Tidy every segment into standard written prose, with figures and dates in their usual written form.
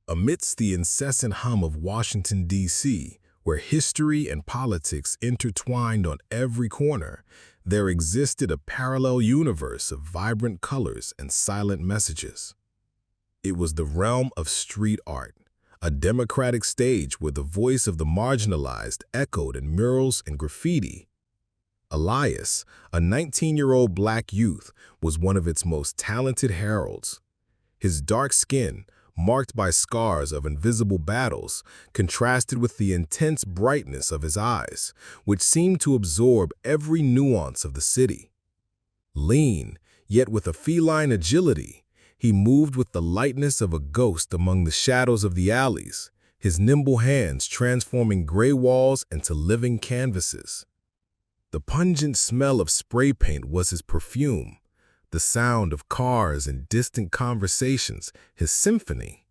Amidst the incessant hum of Washington, D.C., where history and politics intertwined on every corner, there existed a parallel universe of vibrant colors and silent messages. It was the realm of street art, a democratic stage where the voice of the marginalized echoed in murals and graffiti. Elias, a 19-year-old black youth, was one of its most talented heralds. His dark skin, marked by scars of invisible battles, contrasted with the intense brightness of his eyes, which seemed to absorb every nuance of the city. Lean, yet with a feline agility, he moved with the lightness of a ghost among the shadows of the alleys, his nimble hands transforming gray walls into living canvases. The pungent smell of spray paint was his perfume, the sound of cars and distant conversations his symphony.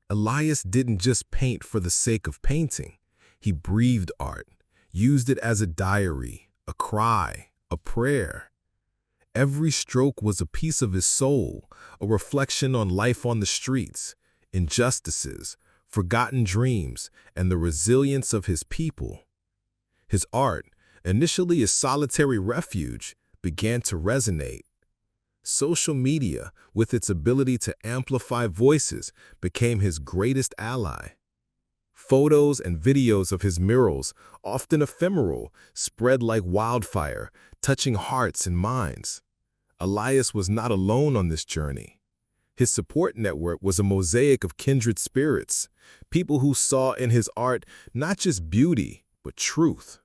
Elias didn't just paint for the sake of painting. He breathed art, used it as a diary, a cry, a prayer. Every stroke was a piece of his soul, a reflection on life on the streets, injustices, forgotten dreams, and the resilience of his people. His art, initially a solitary refuge, began to resonate. Social media, with its ability to amplify voices, became his greatest ally. Photos and videos of his murals, often ephemeral, spread like wildfire, touching hearts and minds. Elias was not alone on this journey. His support network was a mosaic of kindred spirits, people who saw in his art not just beauty, but truth.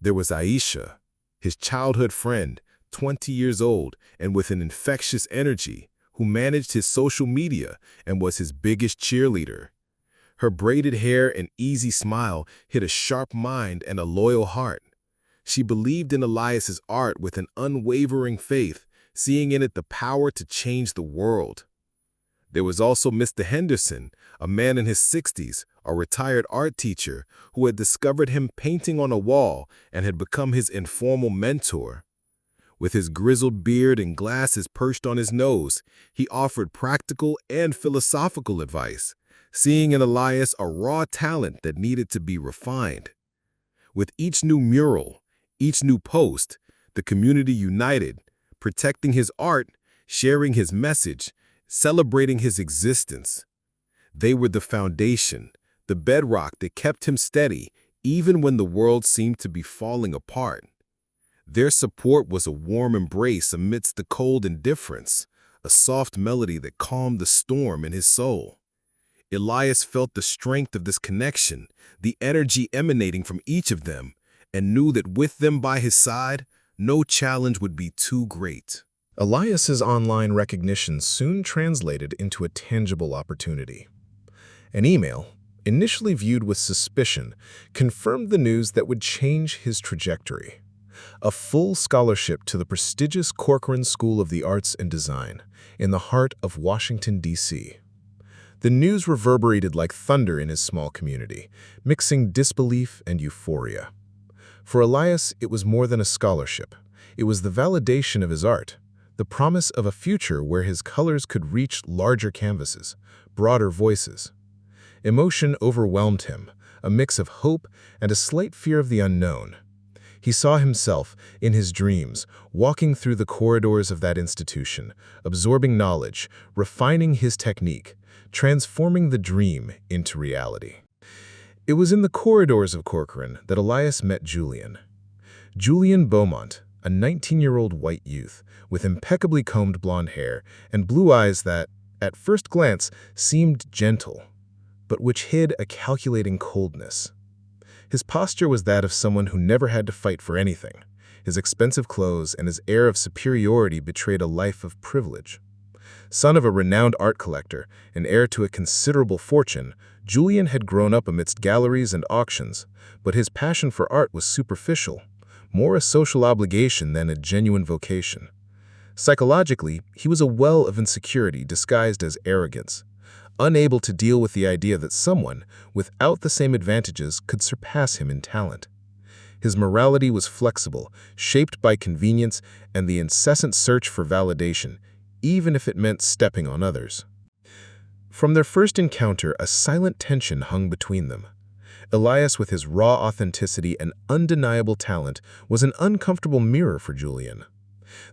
There was Aisha, his childhood friend, 20 years old and with an infectious energy, who managed his social media and was his biggest cheerleader. Her braided hair and easy smile hid a sharp mind and a loyal heart. She believed in Elias's art with an unwavering faith, seeing in it the power to change the world. There was also Mr. Henderson, a man in his 60s, a retired art teacher who had discovered him painting on a wall and had become his informal mentor. With his grizzled beard and glasses perched on his nose, he offered practical and philosophical advice, seeing in Elias a raw talent that needed to be refined. With each new mural, each new post, the community united, protecting his art, sharing his message, celebrating his existence. They were the foundation, the bedrock that kept him steady even when the world seemed to be falling apart. Their support was a warm embrace amidst the cold indifference, a soft melody that calmed the storm in his soul. Elias felt the strength of this connection, the energy emanating from each of them, and knew that with them by his side, no challenge would be too great. Elias's online recognition soon translated into a tangible opportunity. An email, initially viewed with suspicion, confirmed the news that would change his trajectory. A full scholarship to the prestigious Corcoran School of the Arts and Design in the heart of Washington, D.C. The news reverberated like thunder in his small community, mixing disbelief and euphoria. For Elias, it was more than a scholarship. It was the validation of his art, the promise of a future where his colors could reach larger canvases, broader voices. Emotion overwhelmed him, a mix of hope and a slight fear of the unknown. He saw himself, in his dreams, walking through the corridors of that institution, absorbing knowledge, refining his technique, transforming the dream into reality. It was in the corridors of Corcoran that Elias met Julian. Julian Beaumont, a 19-year-old white youth with impeccably combed blonde hair and blue eyes that, at first glance, seemed gentle, but which hid a calculating coldness. His posture was that of someone who never had to fight for anything. His expensive clothes and his air of superiority betrayed a life of privilege. Son of a renowned art collector and heir to a considerable fortune, Julian had grown up amidst galleries and auctions, but his passion for art was superficial, more a social obligation than a genuine vocation. Psychologically, he was a well of insecurity disguised as arrogance, unable to deal with the idea that someone, without the same advantages, could surpass him in talent. His morality was flexible, shaped by convenience and the incessant search for validation, even if it meant stepping on others. From their first encounter, a silent tension hung between them. Elias, with his raw authenticity and undeniable talent, was an uncomfortable mirror for Julian.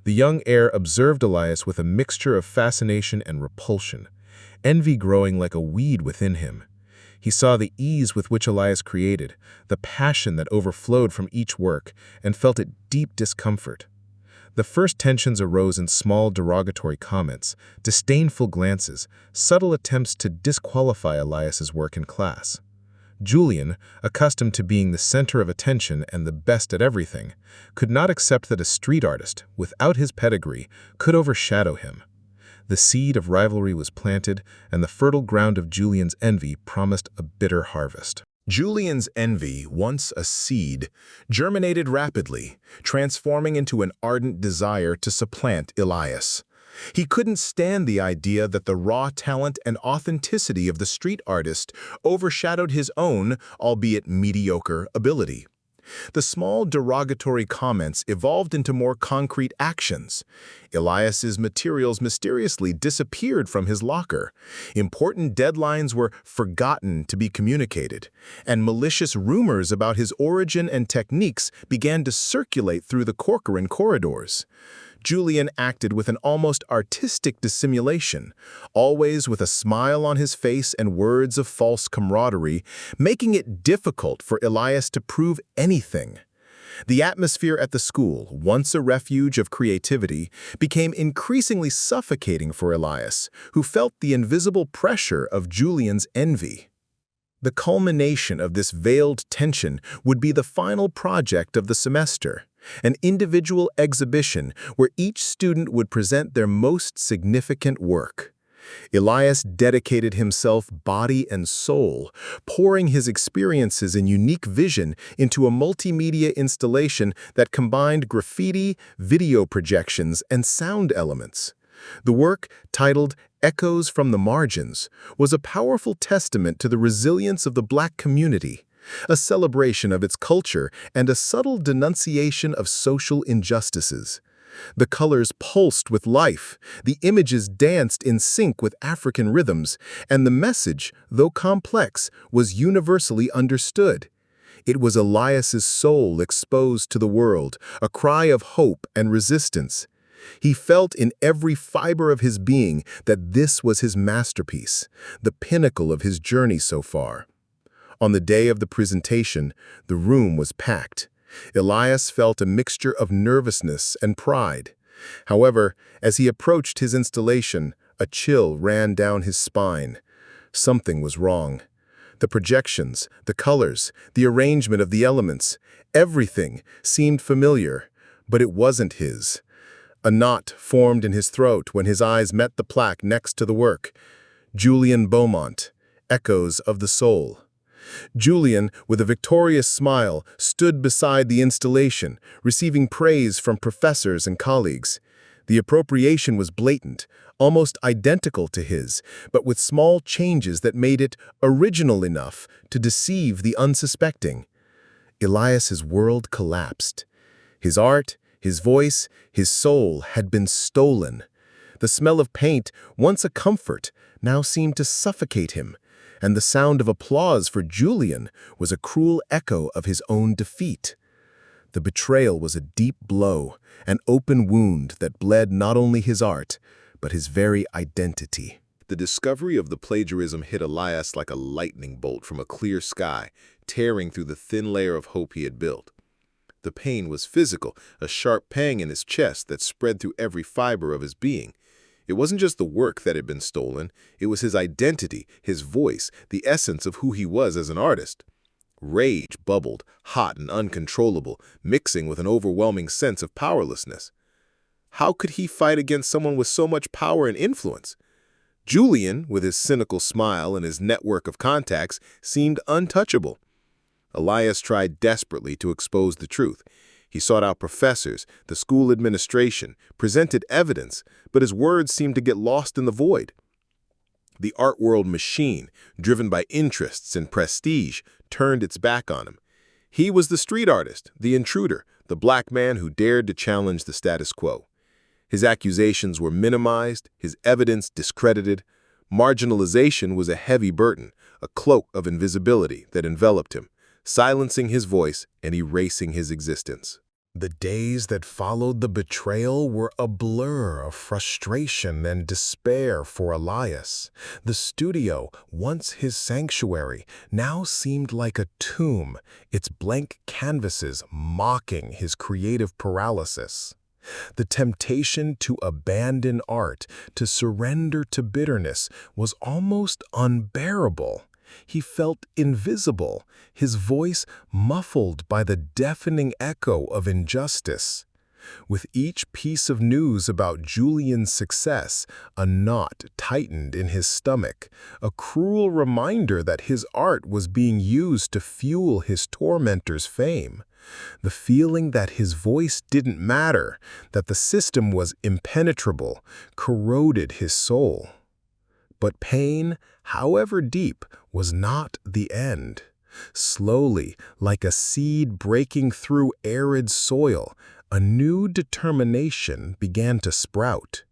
The young heir observed Elias with a mixture of fascination and repulsion, envy growing like a weed within him. He saw the ease with which Elias created, the passion that overflowed from each work, and felt a deep discomfort. The first tensions arose in small derogatory comments, disdainful glances, subtle attempts to disqualify Elias's work in class. Julian, accustomed to being the center of attention and the best at everything, could not accept that a street artist, without his pedigree, could overshadow him. The seed of rivalry was planted, and the fertile ground of Julian's envy promised a bitter harvest. Julian's envy, once a seed, germinated rapidly, transforming into an ardent desire to supplant Elias. He couldn't stand the idea that the raw talent and authenticity of the street artist overshadowed his own, albeit mediocre, ability. The small derogatory comments evolved into more concrete actions. Elias's materials mysteriously disappeared from his locker. Important deadlines were forgotten to be communicated, and malicious rumors about his origin and techniques began to circulate through the Corcoran corridors. Julian acted with an almost artistic dissimulation, always with a smile on his face and words of false camaraderie, making it difficult for Elias to prove anything. The atmosphere at the school, once a refuge of creativity, became increasingly suffocating for Elias, who felt the invisible pressure of Julian's envy. The culmination of this veiled tension would be the final project of the semester, an individual exhibition where each student would present their most significant work. Elias dedicated himself body and soul, pouring his experiences and unique vision into a multimedia installation that combined graffiti, video projections, and sound elements. The work, titled Echoes from the Margins, was a powerful testament to the resilience of the Black community, a celebration of its culture and a subtle denunciation of social injustices. The colors pulsed with life, the images danced in sync with African rhythms, and the message, though complex, was universally understood. It was Elias's soul exposed to the world, a cry of hope and resistance. He felt in every fiber of his being that this was his masterpiece, the pinnacle of his journey so far. On the day of the presentation, the room was packed. Elias felt a mixture of nervousness and pride. However, as he approached his installation, a chill ran down his spine. Something was wrong. The projections, the colors, the arrangement of the elements, everything seemed familiar, but it wasn't his. A knot formed in his throat when his eyes met the plaque next to the work. Julian Beaumont, Echoes of the Soul. Julian, with a victorious smile, stood beside the installation, receiving praise from professors and colleagues. The appropriation was blatant, almost identical to his, but with small changes that made it original enough to deceive the unsuspecting. Elias's world collapsed. His art, his voice, his soul had been stolen. The smell of paint, once a comfort, now seemed to suffocate him, and the sound of applause for Julian was a cruel echo of his own defeat. The betrayal was a deep blow, an open wound that bled not only his art, but his very identity. The discovery of the plagiarism hit Elias like a lightning bolt from a clear sky, tearing through the thin layer of hope he had built. The pain was physical, a sharp pang in his chest that spread through every fiber of his being. It wasn't just the work that had been stolen, it was his identity, his voice, the essence of who he was as an artist. Rage bubbled, hot and uncontrollable, mixing with an overwhelming sense of powerlessness. How could he fight against someone with so much power and influence? Julian, with his cynical smile and his network of contacts, seemed untouchable. Elias tried desperately to expose the truth. He sought out professors, the school administration, presented evidence, but his words seemed to get lost in the void. The art world machine, driven by interests and prestige, turned its back on him. He was the street artist, the intruder, the black man who dared to challenge the status quo. His accusations were minimized, his evidence discredited. Marginalization was a heavy burden, a cloak of invisibility that enveloped him, silencing his voice and erasing his existence. The days that followed the betrayal were a blur of frustration and despair for Elias. The studio, once his sanctuary, now seemed like a tomb, its blank canvases mocking his creative paralysis. The temptation to abandon art, to surrender to bitterness, was almost unbearable. He felt invisible, his voice muffled by the deafening echo of injustice. With each piece of news about Julian's success, a knot tightened in his stomach, a cruel reminder that his art was being used to fuel his tormentor's fame. The feeling that his voice didn't matter, that the system was impenetrable, corroded his soul. But pain, however deep, was not the end. Slowly, like a seed breaking through arid soil, a new determination began to sprout.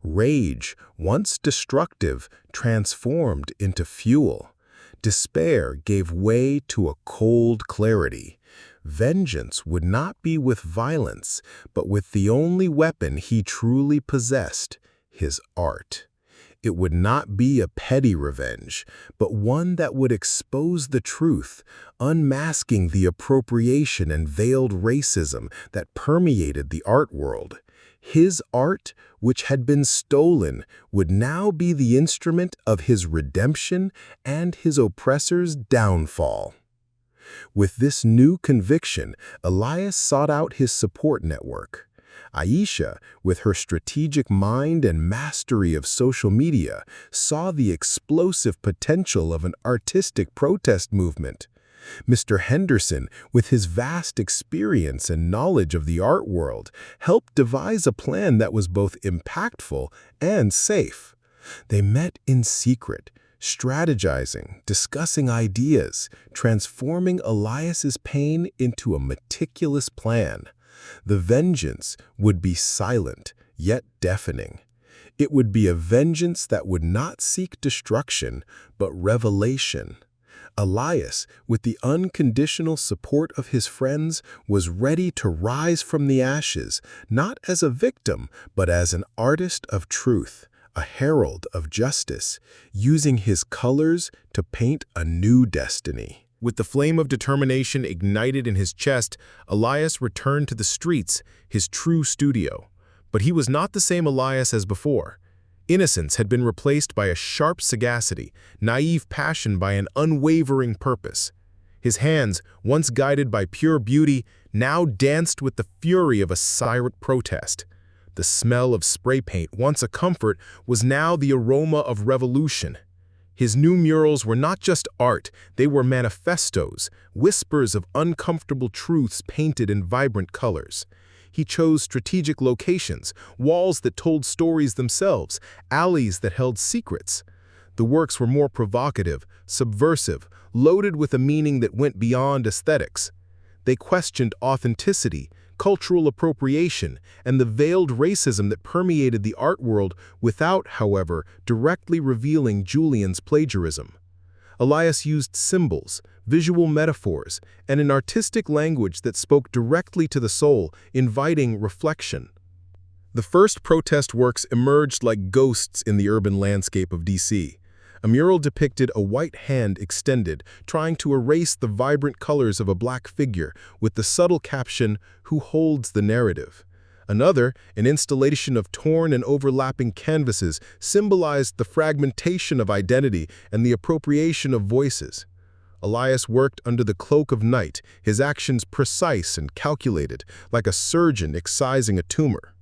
Rage, once destructive, transformed into fuel. Despair gave way to a cold clarity. Vengeance would not be with violence, but with the only weapon he truly possessed, his art. It would not be a petty revenge, but one that would expose the truth, unmasking the appropriation and veiled racism that permeated the art world. His art, which had been stolen, would now be the instrument of his redemption and his oppressor's downfall. With this new conviction, Elias sought out his support network. Aisha, with her strategic mind and mastery of social media, saw the explosive potential of an artistic protest movement. Mr. Henderson, with his vast experience and knowledge of the art world, helped devise a plan that was both impactful and safe. They met in secret, strategizing, discussing ideas, transforming Elias's pain into a meticulous plan. The vengeance would be silent, yet deafening. It would be a vengeance that would not seek destruction, but revelation. Elias, with the unconditional support of his friends, was ready to rise from the ashes, not as a victim, but as an artist of truth, a herald of justice, using his colors to paint a new destiny. With the flame of determination ignited in his chest, Elias returned to the streets, his true studio. But he was not the same Elias as before. Innocence had been replaced by a sharp sagacity, naive passion by an unwavering purpose. His hands, once guided by pure beauty, now danced with the fury of a silent protest. The smell of spray paint, once a comfort, was now the aroma of revolution. His new murals were not just art, they were manifestos, whispers of uncomfortable truths painted in vibrant colors. He chose strategic locations, walls that told stories themselves, alleys that held secrets. The works were more provocative, subversive, loaded with a meaning that went beyond aesthetics. They questioned authenticity, cultural appropriation, and the veiled racism that permeated the art world without, however, directly revealing Julian's plagiarism. Elias used symbols, visual metaphors, and an artistic language that spoke directly to the soul, inviting reflection. The first protest works emerged like ghosts in the urban landscape of D.C. A mural depicted a white hand extended, trying to erase the vibrant colors of a black figure with the subtle caption, "Who holds the narrative?" Another, an installation of torn and overlapping canvases, symbolized the fragmentation of identity and the appropriation of voices. Elias worked under the cloak of night, his actions precise and calculated, like a surgeon excising a tumor.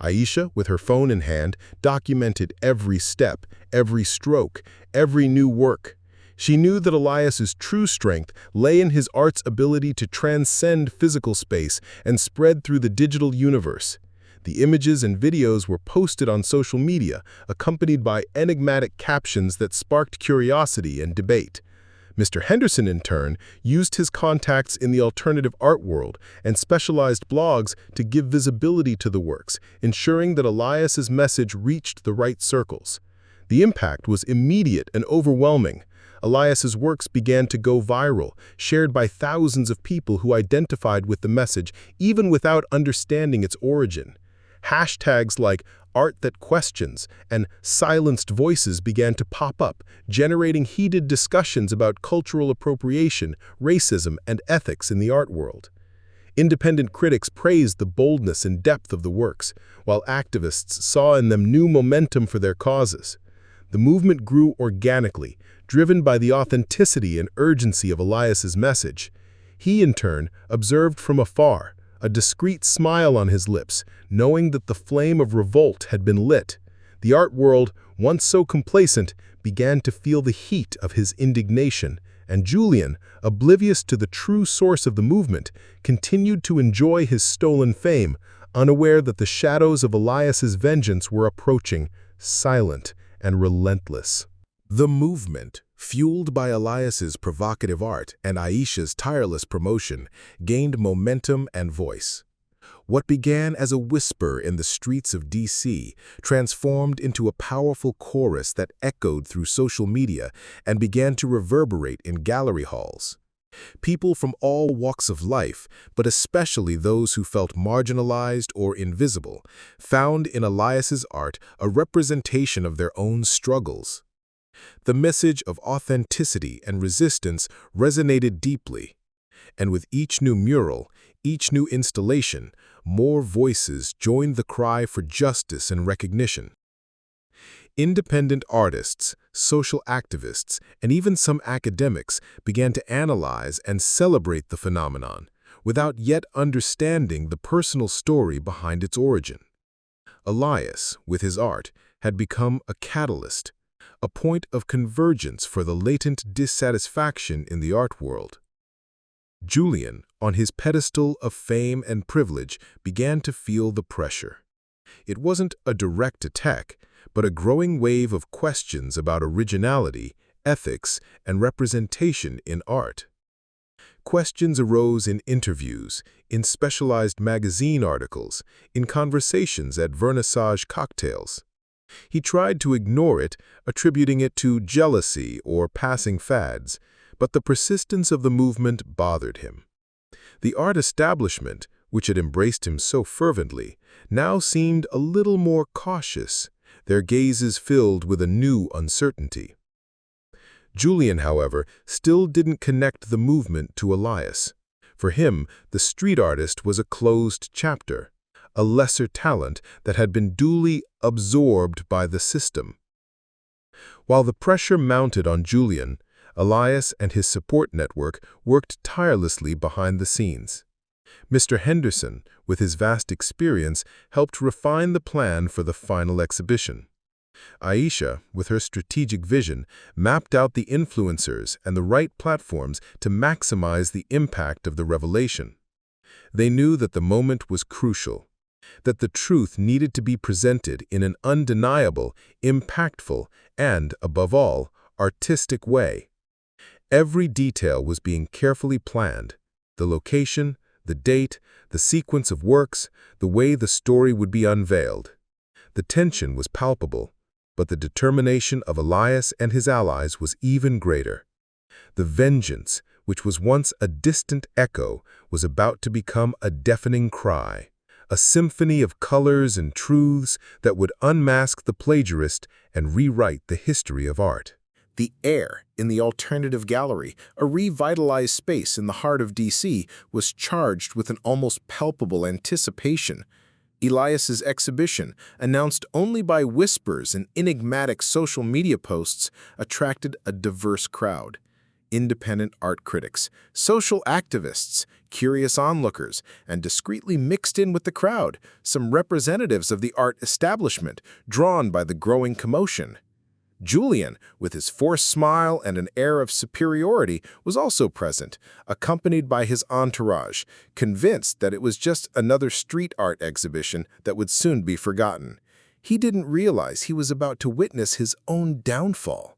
Aisha, with her phone in hand, documented every step, every stroke, every new work. She knew that Elias's true strength lay in his art's ability to transcend physical space and spread through the digital universe. The images and videos were posted on social media, accompanied by enigmatic captions that sparked curiosity and debate. Mr. Henderson, in turn, used his contacts in the alternative art world and specialized blogs to give visibility to the works, ensuring that Elias's message reached the right circles. The impact was immediate and overwhelming. Elias's works began to go viral, shared by thousands of people who identified with the message even without understanding its origin. Hashtags like art that questions and silenced voices began to pop up, generating heated discussions about cultural appropriation, racism, and ethics in the art world. Independent critics praised the boldness and depth of the works, while activists saw in them new momentum for their causes. The movement grew organically, driven by the authenticity and urgency of Elias's message. He, in turn, observed from afar, a discreet smile on his lips, knowing that the flame of revolt had been lit. The art world, once so complacent, began to feel the heat of his indignation, and Julian, oblivious to the true source of the movement, continued to enjoy his stolen fame, unaware that the shadows of Elias's vengeance were approaching, silent and relentless. The movement, fueled by Elias's provocative art and Aisha's tireless promotion, gained momentum and voice. What began as a whisper in the streets of D.C. transformed into a powerful chorus that echoed through social media and began to reverberate in gallery halls. People from all walks of life, but especially those who felt marginalized or invisible, found in Elias's art a representation of their own struggles. The message of authenticity and resistance resonated deeply, and with each new mural, each new installation, more voices joined the cry for justice and recognition. Independent artists, social activists, and even some academics began to analyze and celebrate the phenomenon, without yet understanding the personal story behind its origin. Elias, with his art, had become a catalyst, a point of convergence for the latent dissatisfaction in the art world. Julian, on his pedestal of fame and privilege, began to feel the pressure. It wasn't a direct attack, but a growing wave of questions about originality, ethics, and representation in art. Questions arose in interviews, in specialized magazine articles, in conversations at vernissage cocktails. He tried to ignore it, attributing it to jealousy or passing fads, but the persistence of the movement bothered him. The art establishment, which had embraced him so fervently, now seemed a little more cautious, their gazes filled with a new uncertainty. Julian, however, still didn't connect the movement to Elias. For him, the street artist was a closed chapter, a lesser talent that had been duly absorbed by the system. While the pressure mounted on Julian, Elias and his support network worked tirelessly behind the scenes. Mr. Henderson, with his vast experience, helped refine the plan for the final exhibition. Aisha, with her strategic vision, mapped out the influencers and the right platforms to maximize the impact of the revelation. They knew that the moment was crucial, that the truth needed to be presented in an undeniable, impactful, and, above all, artistic way. Every detail was being carefully planned: the location, the date, the sequence of works, the way the story would be unveiled. The tension was palpable, but the determination of Elias and his allies was even greater. The vengeance, which was once a distant echo, was about to become a deafening cry, a symphony of colors and truths that would unmask the plagiarist and rewrite the history of art. The air in the alternative gallery, a revitalized space in the heart of D.C., was charged with an almost palpable anticipation. Elias's exhibition, announced only by whispers and enigmatic social media posts, attracted a diverse crowd. Independent art critics, social activists, curious onlookers, and discreetly mixed in with the crowd, some representatives of the art establishment, drawn by the growing commotion. Julian, with his forced smile and an air of superiority, was also present, accompanied by his entourage, convinced that it was just another street art exhibition that would soon be forgotten. He didn't realize he was about to witness his own downfall.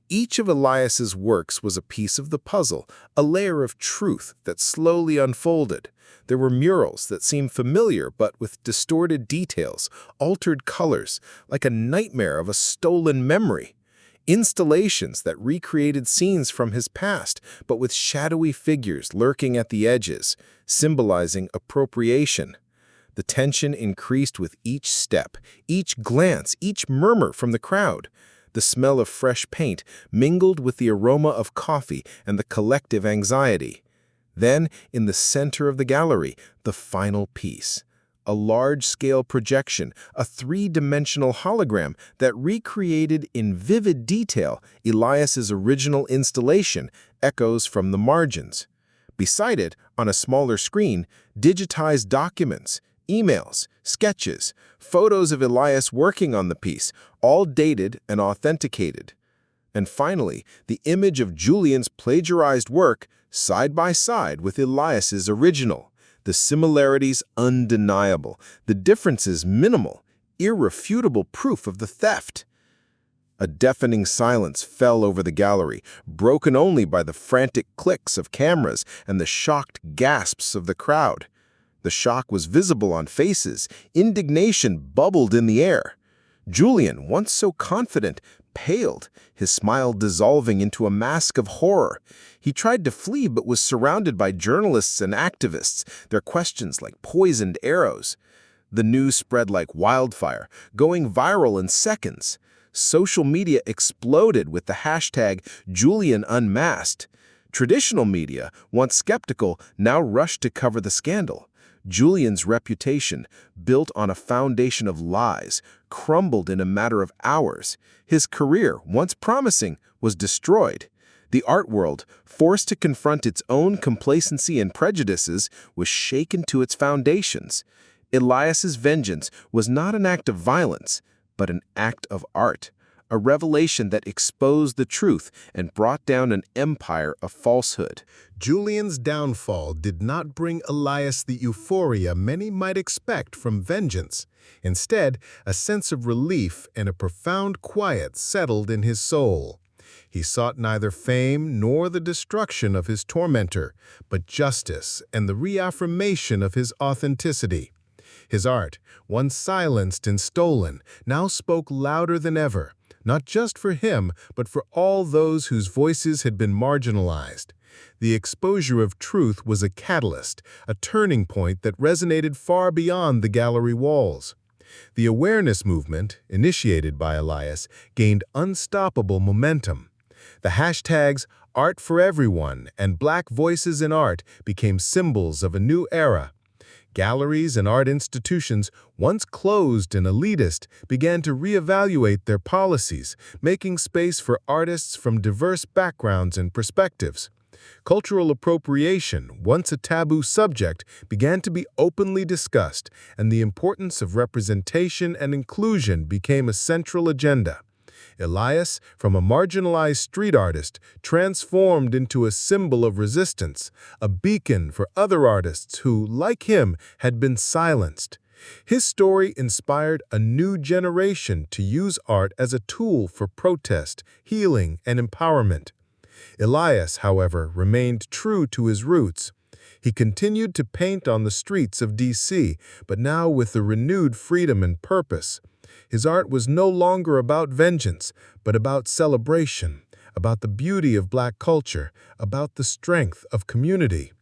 Each of Elias's works was a piece of the puzzle, a layer of truth that slowly unfolded. There were murals that seemed familiar but with distorted details, altered colors, like a nightmare of a stolen memory. Installations that recreated scenes from his past, but with shadowy figures lurking at the edges, symbolizing appropriation. The tension increased with each step, each glance, each murmur from the crowd. The smell of fresh paint mingled with the aroma of coffee and the collective anxiety. Then, in the center of the gallery, the final piece. A large-scale projection, a three-dimensional hologram that recreated in vivid detail Elias's original installation, echoes from the margins. Beside it, on a smaller screen, digitized documents, emails, sketches, photos of Elias working on the piece, all dated and authenticated. And finally, the image of Julian's plagiarized work side by side with Elias's original. The similarities undeniable, the differences minimal, irrefutable proof of the theft. A deafening silence fell over the gallery, broken only by the frantic clicks of cameras and the shocked gasps of the crowd. The shock was visible on faces, indignation bubbled in the air. Julian, once so confident, paled, his smile dissolving into a mask of horror. He tried to flee but was surrounded by journalists and activists, their questions like poisoned arrows. The news spread like wildfire, going viral in seconds. Social media exploded with the hashtag #JulianUnmasked. Traditional media, once skeptical, now rushed to cover the scandal. Julian's reputation, built on a foundation of lies, crumbled in a matter of hours. His career, once promising, was destroyed. The art world, forced to confront its own complacency and prejudices, was shaken to its foundations. Elias's vengeance was not an act of violence, but an act of art, a revelation that exposed the truth and brought down an empire of falsehood. Julian's downfall did not bring Elias the euphoria many might expect from vengeance. Instead, a sense of relief and a profound quiet settled in his soul. He sought neither fame nor the destruction of his tormentor, but justice and the reaffirmation of his authenticity. His art, once silenced and stolen, now spoke louder than ever, not just for him, but for all those whose voices had been marginalized. The exposure of truth was a catalyst, a turning point that resonated far beyond the gallery walls. The awareness movement, initiated by Elias, gained unstoppable momentum. The hashtags Art for Everyone and Black Voices in Art became symbols of a new era. Galleries and art institutions, once closed and elitist, began to reevaluate their policies, making space for artists from diverse backgrounds and perspectives. Cultural appropriation, once a taboo subject, began to be openly discussed, and the importance of representation and inclusion became a central agenda. Elias, from a marginalized street artist, transformed into a symbol of resistance, a beacon for other artists who, like him, had been silenced. His story inspired a new generation to use art as a tool for protest, healing, and empowerment. Elias, however, remained true to his roots. He continued to paint on the streets of D.C., but now with a renewed freedom and purpose. His art was no longer about vengeance, but about celebration, about the beauty of Black culture, about the strength of community.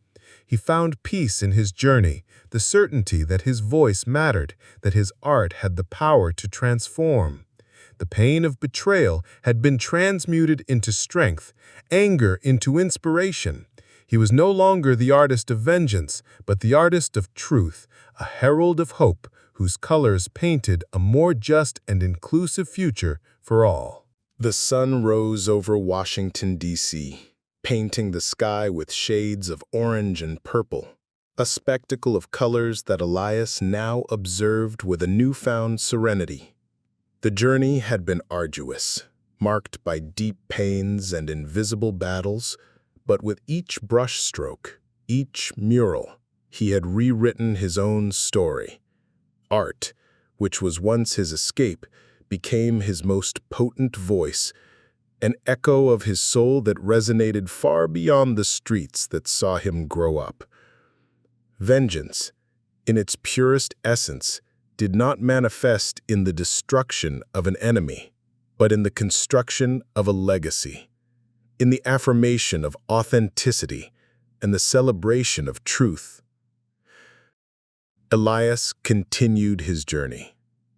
He found peace in his journey, the certainty that his voice mattered, that his art had the power to transform. The pain of betrayal had been transmuted into strength, anger into inspiration. He was no longer the artist of vengeance, but the artist of truth, a herald of hope, whose colors painted a more just and inclusive future for all. The sun rose over Washington, D.C., painting the sky with shades of orange and purple, a spectacle of colors that Elias now observed with a newfound serenity. The journey had been arduous, marked by deep pains and invisible battles, but with each brushstroke, each mural, he had rewritten his own story. Art, which was once his escape, became his most potent voice, an echo of his soul that resonated far beyond the streets that saw him grow up. Vengeance, in its purest essence, did not manifest in the destruction of an enemy, but in the construction of a legacy, in the affirmation of authenticity and the celebration of truth. Elias continued his journey,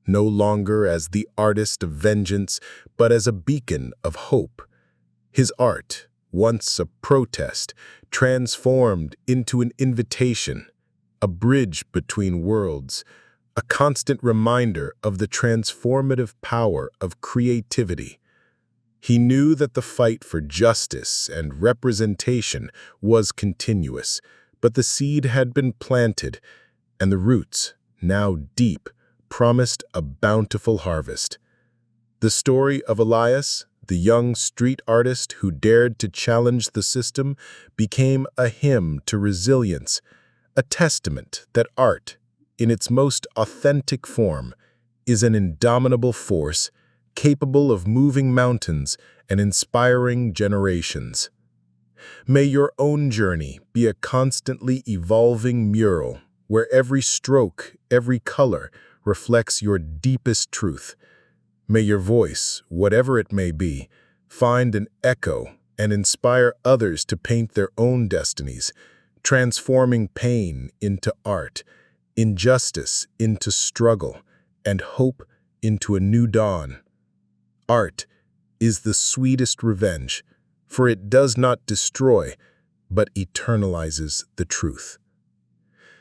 no longer as the artist of vengeance, but as a beacon of hope. His art, once a protest, transformed into an invitation, a bridge between worlds, a constant reminder of the transformative power of creativity. He knew that the fight for justice and representation was continuous, but the seed had been planted, and the roots, now deep, promised a bountiful harvest. The story of Elias, the young street artist who dared to challenge the system, became a hymn to resilience, a testament that art, in its most authentic form, is an indomitable force capable of moving mountains and inspiring generations. May your own journey be a constantly evolving mural where every stroke, every color, reflects your deepest truth. May your voice, whatever it may be, find an echo and inspire others to paint their own destinies, transforming pain into art, injustice into struggle, and hope into a new dawn. Art is the sweetest revenge, for it does not destroy, but eternalizes the truth.